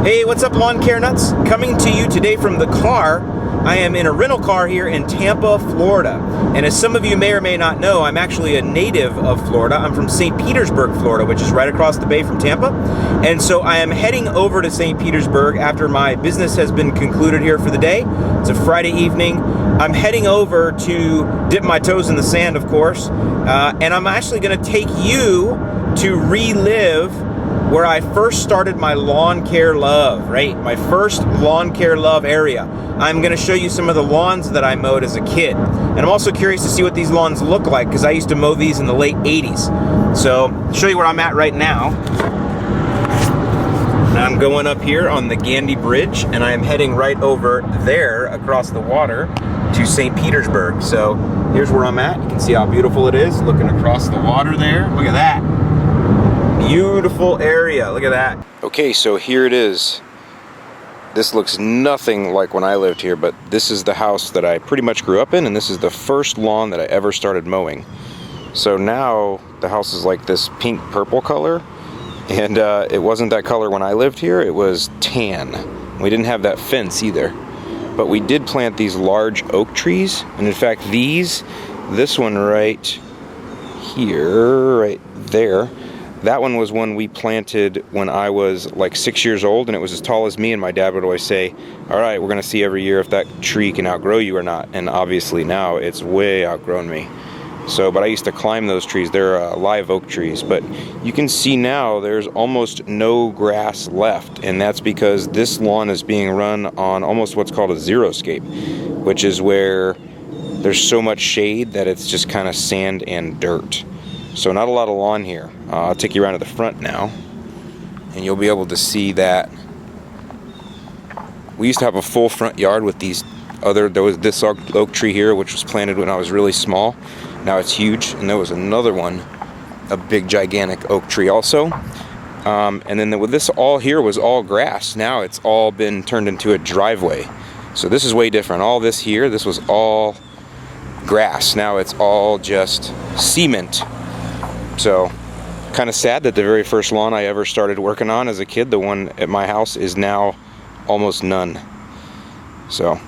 Hey, what's up, lawn care nuts? Coming to you today from the car. I am in a rental car here in Tampa, Florida. And as some of you may or may not know, I'm actually a native of Florida. I'm from St. Petersburg, Florida, which is right across the bay from Tampa. And so I am heading over to St. Petersburg after my business has been concluded here for the day. It's a Friday evening. I'm heading over to dip my toes in the sand, of course. And I'm actually gonna take you to relive where I first started my lawn care love, right? My first lawn care love area. I'm gonna show you some of the lawns that I mowed as a kid. And I'm also curious to see what these lawns look like because I used to mow these in the late 80s. So, show you where I'm at right now. I'm going up here on the Gandhi Bridge and I am heading right over there across the water to St. Petersburg. So, here's where I'm at. You can see how beautiful it is looking across the water there. Look at that. Beautiful area, look at that. Okay, so here it is. This looks nothing like when I lived here, but this is the house that I pretty much grew up in, and this is the first lawn that I ever started mowing. So now the house is like this pink purple color, and it wasn't that color when I lived here, it was tan. We didn't have that fence either. But we did plant these large oak trees, and in fact this one right here, right there, that one was one we planted when I was like 6 years old, and it was as tall as me, and my dad would always say, all right, we're gonna see every year if that tree can outgrow you or not. And obviously now it's way outgrown me. So, but I used to climb those trees. They're live oak trees, but you can see now there's almost no grass left, and that's because this lawn is being run on almost what's called a xeriscape, which is where there's so much shade that it's just kind of sand and dirt. So not a lot of lawn here. I'll take you around to the front now, and you'll be able to see that we used to have a full front yard with there was this oak tree here, which was planted when I was really small. Now it's huge, and there was another one, a big gigantic oak tree also. And then with this all here was all grass. Now it's all been turned into a driveway. So this is way different. All this here, this was all grass. Now it's all just cement. So, kind of sad that the very first lawn I ever started working on as a kid, the one at my house, is now almost none. So,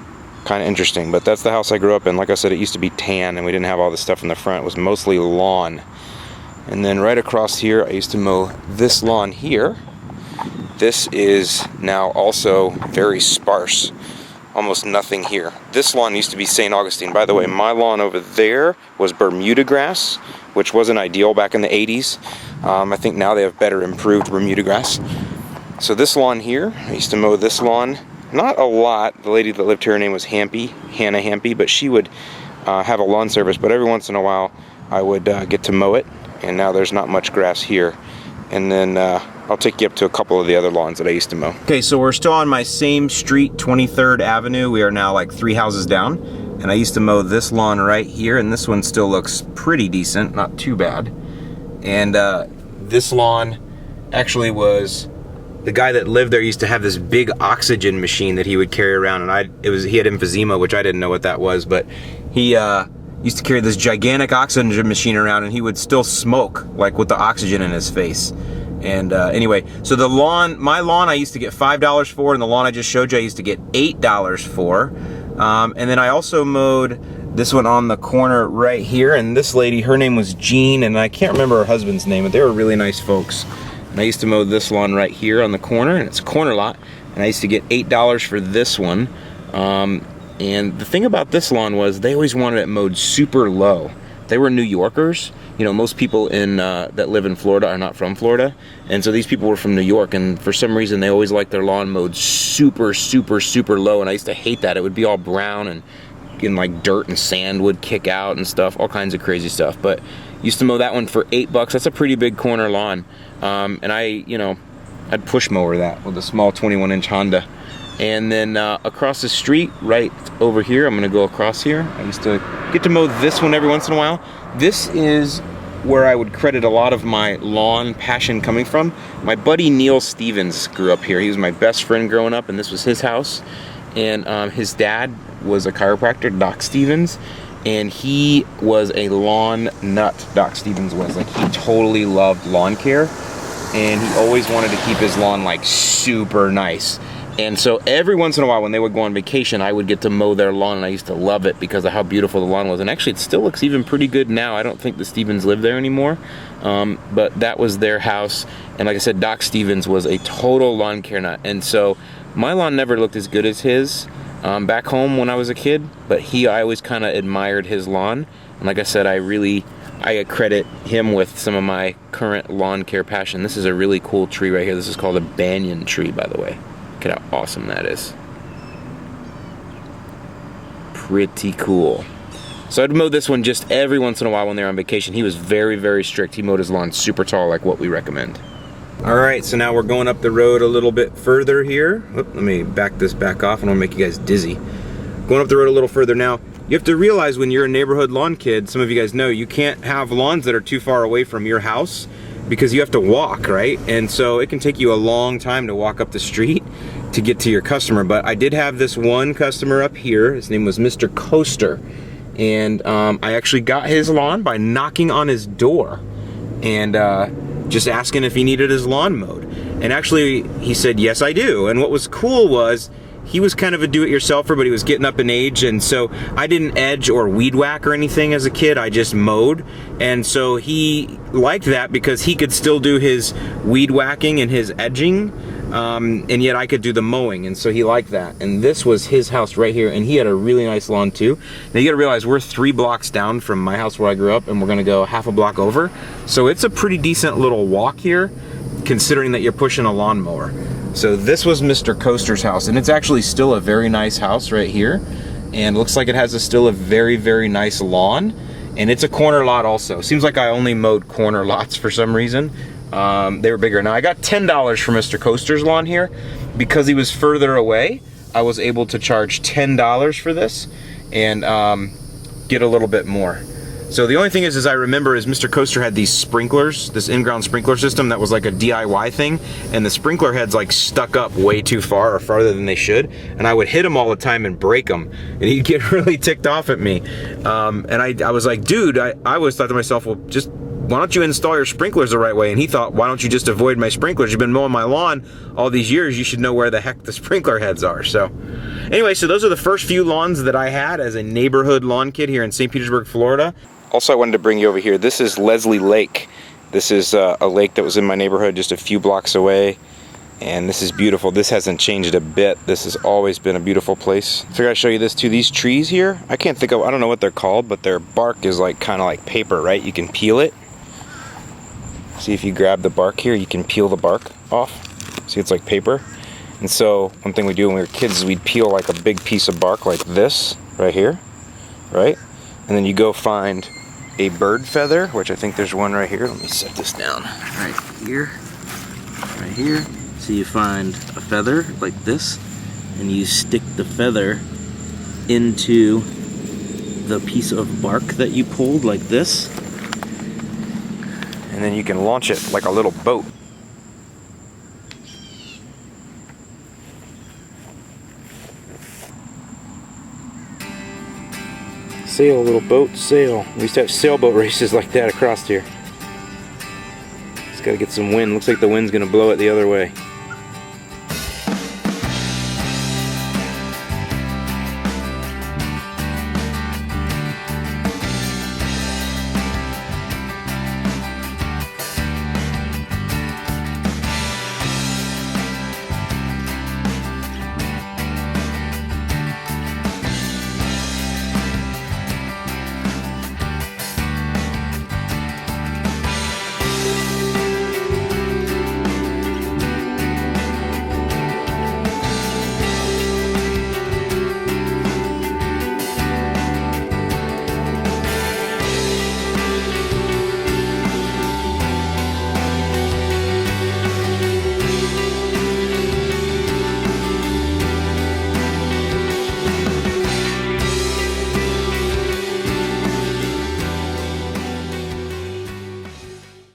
kind of interesting, but that's the house I grew up in. Like I said, it used to be tan, and we didn't have all this stuff in the front. It was mostly lawn. And then right across here, I used to mow this lawn here. This is now also very sparse. Almost nothing here. This lawn used to be St. Augustine. By the way, my lawn over there was Bermuda grass, which wasn't ideal back in the 80s. I think now they have better improved Bermuda grass. So this lawn here, I used to mow this lawn. Not a lot. The lady that lived here, her name was Hannah Hampy, but she would have a lawn service, but every once in a while I would get to mow it, and now there's not much grass here. And then I'll take you up to a couple of the other lawns that I used to mow. Okay, so we're still on my same street, 23rd Avenue. We are now like 3 houses down. And I used to mow this lawn right here, and this one still looks pretty decent, not too bad. And this lawn actually was, the guy that lived there used to have this big oxygen machine that he would carry around, and he had emphysema, which I didn't know what that was, but he used to carry this gigantic oxygen machine around, and he would still smoke, like with the oxygen in his face. And anyway, so the lawn, my lawn I used to get $5 for, and the lawn I just showed you I used to get $8 for. And then I also mowed this one on the corner right here, and this lady, her name was Jean, and I can't remember her husband's name, but they were really nice folks. And I used to mow this lawn right here on the corner, and it's a corner lot, and I used to get $8 for this one. And the thing about this lawn was they always wanted it mowed super low. They were New Yorkers. You know, most people that live in Florida are not from Florida, and so these people were from New York, and for some reason they always liked their lawn mowed super, super, super low, and I used to hate that. It would be all brown, and like dirt and sand would kick out and stuff, all kinds of crazy stuff. But used to mow that one for $8. That's a pretty big corner lawn, and I'd push mower that with a small 21-inch Honda. And then across the street, right over here, I'm gonna go across here. I used to get to mow this one every once in a while. This is where I would credit a lot of my lawn passion coming from. My buddy Neil Stevens grew up here. He was my best friend growing up, and this was his house. And his dad was a chiropractor, Doc Stevens, and he was a lawn nut, Doc Stevens was. Like, he totally loved lawn care. and he always wanted to keep his lawn like super nice. And so every once in a while when they would go on vacation, I would get to mow their lawn, and I used to love it because of how beautiful the lawn was. And actually it still looks even pretty good now. I don't think the Stevens live there anymore, but that was their house. And like I said, Doc Stevens was a total lawn care nut. And so my lawn never looked as good as his back home when I was a kid, but I always kind of admired his lawn. And like I said, I credit him with some of my current lawn care passion. This is a really cool tree right here. This is called a banyan tree, by the way. Look at how awesome that is. Pretty cool. So I'd mow this one just every once in a while when they're on vacation. He was very, very strict. He mowed his lawn super tall, like what we recommend. All right, so now we're going up the road a little bit further here. Let me back this back off. I don't want to make you guys dizzy. Going up the road a little further now. You have to realize when you're a neighborhood lawn kid, some of you guys know, you can't have lawns that are too far away from your house because you have to walk, right? And so it can take you a long time to walk up the street to get to your customer. But I did have this one customer up here. His name was Mr. Coaster. And I actually got his lawn by knocking on his door and just asking if he needed his lawn mowed. And actually, he said, yes, I do. And what was cool was, he was kind of a do-it-yourselfer, but he was getting up in age, and so I didn't edge or weed whack or anything as a kid. I just mowed, and so he liked that because he could still do his weed whacking and his edging, and yet I could do the mowing, and so he liked that. And this was his house right here, and he had a really nice lawn too. Now you gotta realize we're 3 blocks down from my house where I grew up, and we're gonna go half a block over, so it's a pretty decent little walk here, considering that you're pushing a lawnmower. So this was Mr. Coaster's house, and it's actually still a very nice house right here, and looks like it has still a very, very nice lawn, and it's a corner lot also. Seems like I only mowed corner lots for some reason. They were bigger. Now I got $10 for Mr. Coaster's lawn here. Because he was further away, I was able to charge $10 for this and get a little bit more. So the only thing is I remember is Mr. Coaster had these sprinklers, this in-ground sprinkler system that was like a DIY thing, and the sprinkler heads like stuck up way too far or farther than they should, and I would hit him all the time and break them, and he'd get really ticked off at me. And I was like, dude, I always thought to myself, well, just why don't you install your sprinklers the right way? And he thought, why don't you just avoid my sprinklers? You've been mowing my lawn all these years, you should know where the heck the sprinkler heads are. So anyway, so those are the first few lawns that I had as a neighborhood lawn kid here in St. Petersburg, Florida. Also, I wanted to bring you over here. This is Leslie Lake. This is a lake that was in my neighborhood just a few blocks away. And this is beautiful. This hasn't changed a bit. This has always been a beautiful place. I figured I'd show you this too. These trees here, I don't know what they're called, but their bark is like kind of like paper, right? You can peel it. See, if you grab the bark here, you can peel the bark off. See, it's like paper. And so one thing we do when we were kids is we'd peel like a big piece of bark like this right here, right? And then you go find a bird feather, which I think there's one right here. Let me set this down. Right here. Right here. So you find a feather like this, and you stick the feather into the piece of bark that you pulled like this. And then you can launch it like a little boat. Sail, little boat, sail. We used to have sailboat races like that across here. It's got to get some wind. Looks like the wind's going to blow it the other way.